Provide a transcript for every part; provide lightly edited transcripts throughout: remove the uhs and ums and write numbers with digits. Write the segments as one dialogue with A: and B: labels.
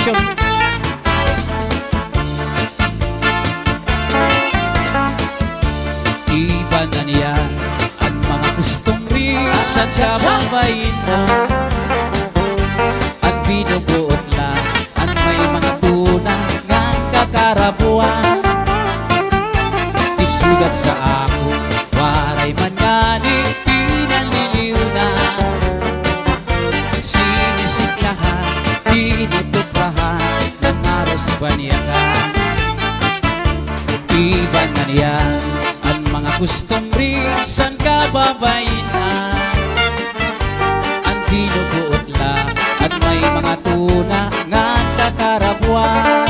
A: Production. Iba na niya ang mga gustong risan kababayin na ang binubuot lang ang may mga tunang ng kakarabuan. Isugat sa ako, waray man ngani pinaliliw na sinisiklahan, tinutupahan ng aros banyakan. Iba na niya ang mga gustong risan kababayin na ang binubuot lang at may mga tunang ng kakarabuan.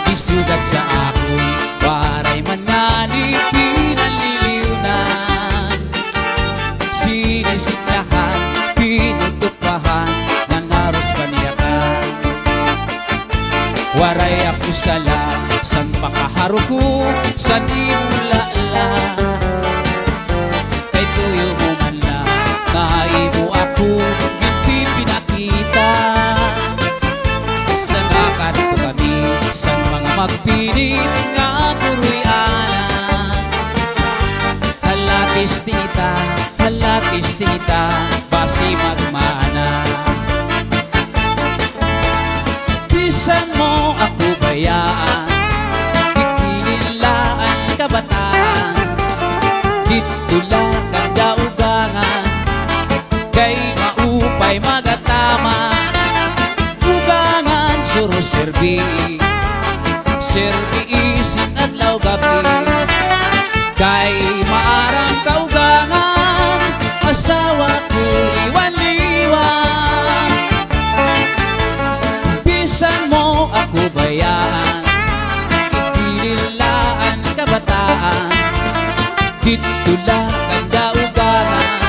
A: Isugat sa ako'y waray man ngani pinaliliw na sinisiklahan, tinutupahan ng aros paniyakan. Waray ako sala san pakaharuko san imulala kay tuyo mo man lang naibo ako hindi pinakita sa nakarito kami san mga magpilit nga puroy anan. Halatis tinita basi magmana. Bisan mo ako bayaan, ikinilaan kabataan, dito lang ang daugangan, kay maupay magatama. Ugangan suro serbi isin adlaw gabi, kay maarang kaugangan, asawa ko liwan-liwan. Bisan mo ako bayaan, ikinilaan kabataan, dito lang ang daugangan,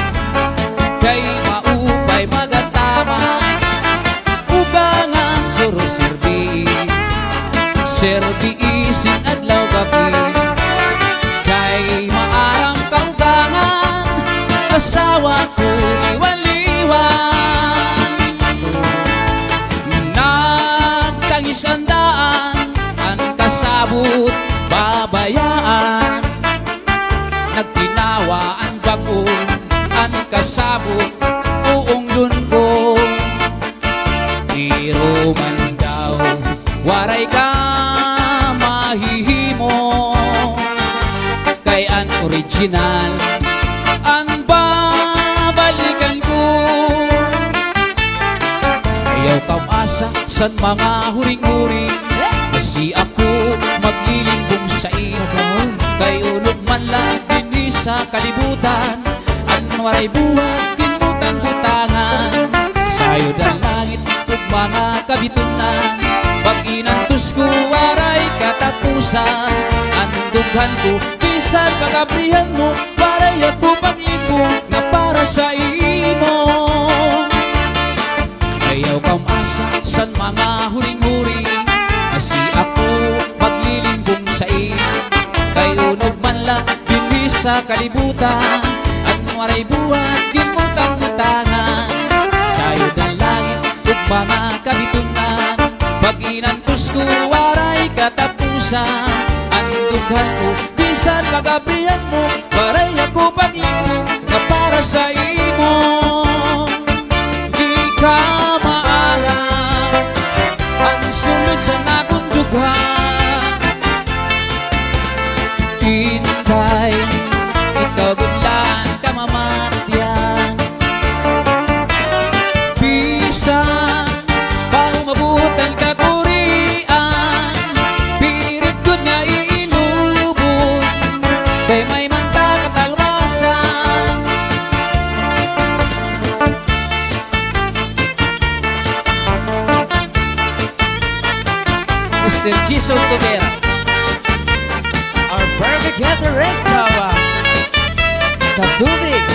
A: kay maupay magatama. Ugangan suro serbi isin adlaw gabi, kay maarang kaugangan, asawa ko liwan-liwan. Nagtangis ang daan, ang kasabot babayaan, nagtinawa ang bagong, ang kasabot uong lunbong. Pero man daw waray ka mahihimo, kay ang original ang babalikan ko. Ayaw kamasa sa mga huring-huring, kasi ako maglilimbong sa iyo, kay unog man lang din sa kalibutan, ang waray buhat kinutang-butangan. Sayo ng langit ug mga kabitunan, pag inantos ko waray katapusan. Ang dughan ko bisan pagabrihan mo, waray ako paglibong na para sa imo. Ayaw kamasa sa mga huring-huring, kasi ako maglilimbong sa iyo, kay unog man lang din sa kalibutan, ang waray buhat kinutang-butangan. Sayo ng langit ug mga kabitunan, pag inantos ko waray katapusan. Ang dughan ko bisan pagabrihan mo, waray ako paglibong na para sa imo. Di ka maarap ang sulod sa nakong dughan, intay ikaw gudlan ka mamatyan. Bisan pang mabutan ka kurian, pirit gud nga iilubon, kay may manta katalwasan. Mr. Jason Tobera,
B: Our perfect guitarist, Katubig.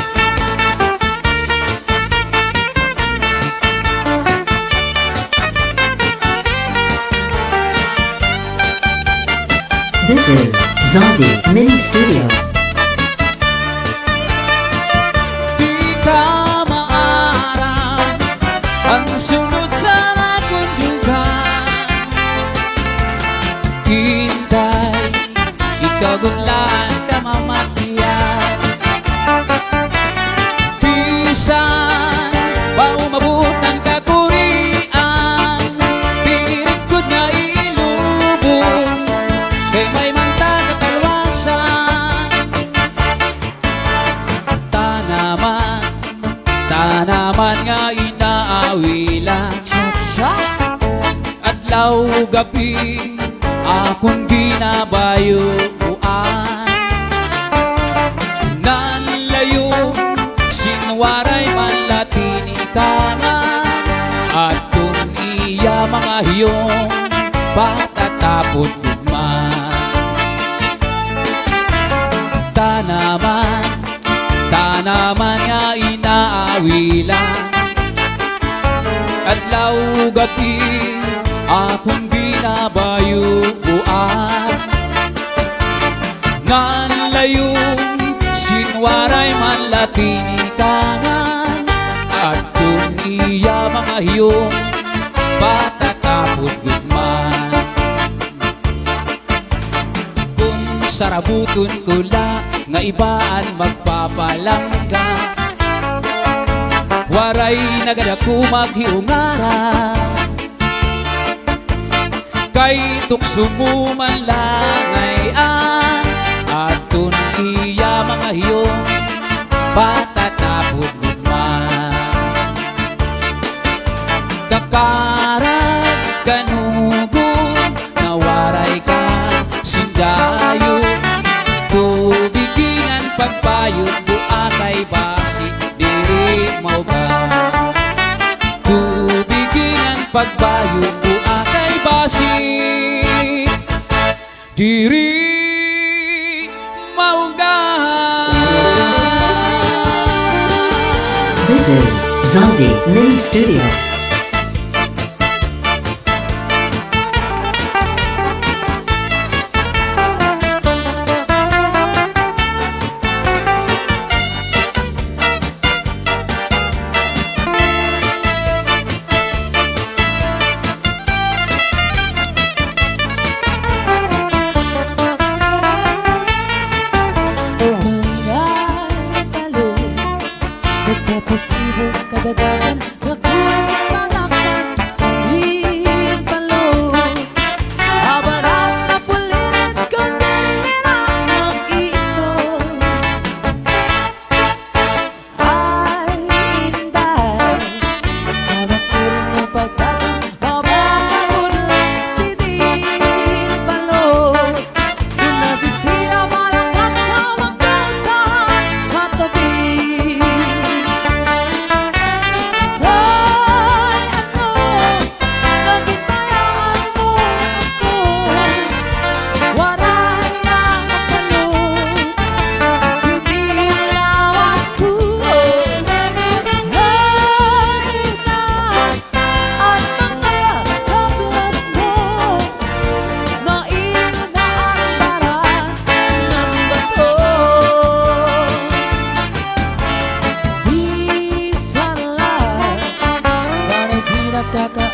C: This is Zombie Mini Studio.
A: Di ka maarang ang sunod sa nakong tanaman nga inaawilan.
B: Cha-cha.
A: Adlaw gabi akong binabayuan. Nanlayo sinwaray manlatini kangan at kung iya mga hiyong patatapon gugman. Tanaman nga inaawilan. Adlaw gabi akong binabayuan. Nanlayong sinwaray manlatini kangan at kung iya mga hiyong patatapon gugman. Kung sarabuton ko la nga ibaan magpapalangga, waray nagadako maghiungara. Kay tukso mo man lang ay atun iya mga hiyong patatapon gugman. Kakarag kanugon na waray ka sindayo, tubigingan pagpayod bua kay basik diri mauga. Tubigingan pagpayod bua kay basik diri mauga.
C: This is Zombie Mini Studio.
B: Nagpapasibo kadagagan Nakulang panakpan sa hipalo. Abaras na pulilit kundi hirap mag-iso. Ay inday Namakulang na pagkakang Babakamunan si hipalo. Kung nasisira malangkat na magkausahan katabi. Kakak